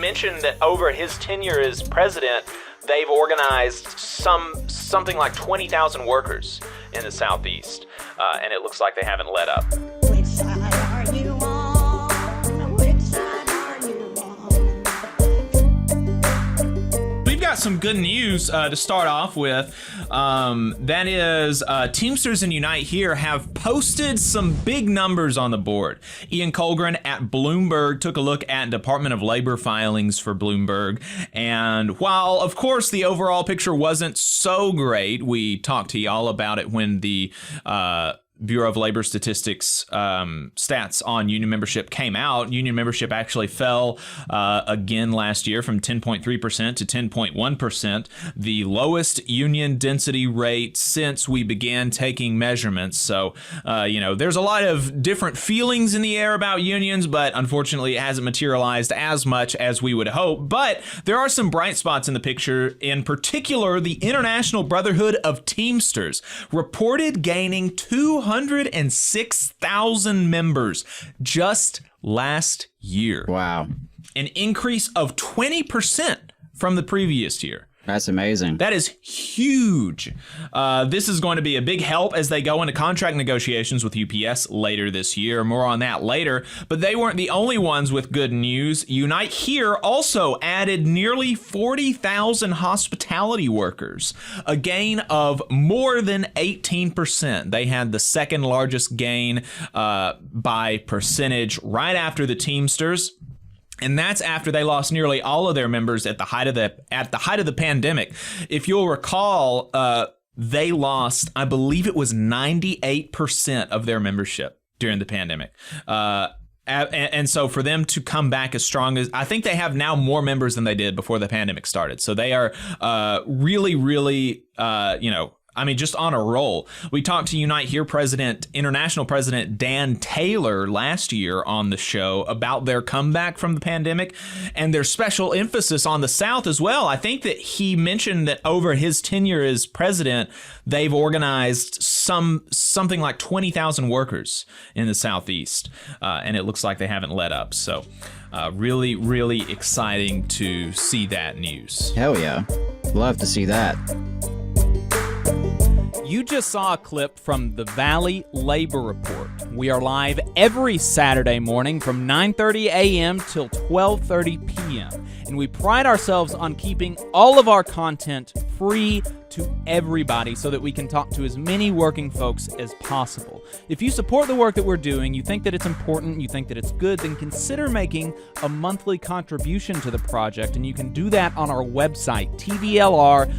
mentioned that over his tenure as president, they've organized something like 20,000 workers in the Southeast, and it looks like they haven't let up. Which side are you on? Which side are you on? We've got some good news to start off with. That is, Teamsters and Unite here have posted some big numbers on the board. Ian Colgren at Bloomberg took a look at Department of Labor filings for Bloomberg. And while, of course, the overall picture wasn't so great, we talked to y'all about it when the Bureau of Labor Statistics stats on union membership came out. Union membership actually fell again last year from 10.3% to 10.1%, the lowest union density rate since we began taking measurements. So, there's a lot of different feelings in the air about unions, but unfortunately it hasn't materialized as much as we would hope. But there are some bright spots in the picture, in particular the International Brotherhood of Teamsters reported gaining 206,000 members just last year. Wow. An increase of 20% from the previous year. That's amazing. That is huge. This is going to be a big help as they go into contract negotiations with UPS later this year. More on that later. But they weren't the only ones with good news. Unite Here also added nearly 40,000 hospitality workers, a gain of more than 18%. They had the second largest gain by percentage right after the Teamsters. And that's after they lost nearly all of their members at the height of the pandemic. If you'll recall, they lost, I believe it was 98% of their membership during the pandemic. And so for them to come back as strong as, I think they have now more members than they did before the pandemic started. So they are really, just on a roll. We talked to Unite Here International President Dan Taylor last year on the show about their comeback from the pandemic and their special emphasis on the South as well. I think that he mentioned that over his tenure as president, they've organized something like 20,000 workers in the Southeast, and it looks like they haven't let up. So really, really exciting to see that news. Hell yeah. Love to see that. You just saw a clip from the Valley Labor Report. We are live every Saturday morning from 9:30 a.m. till 12:30 p.m. And we pride ourselves on keeping all of our content free to everybody so that we can talk to as many working folks as possible. If you support the work that we're doing, you think that it's important, you think that it's good, then consider making a monthly contribution to the project. And you can do that on our website, tvlr.fm.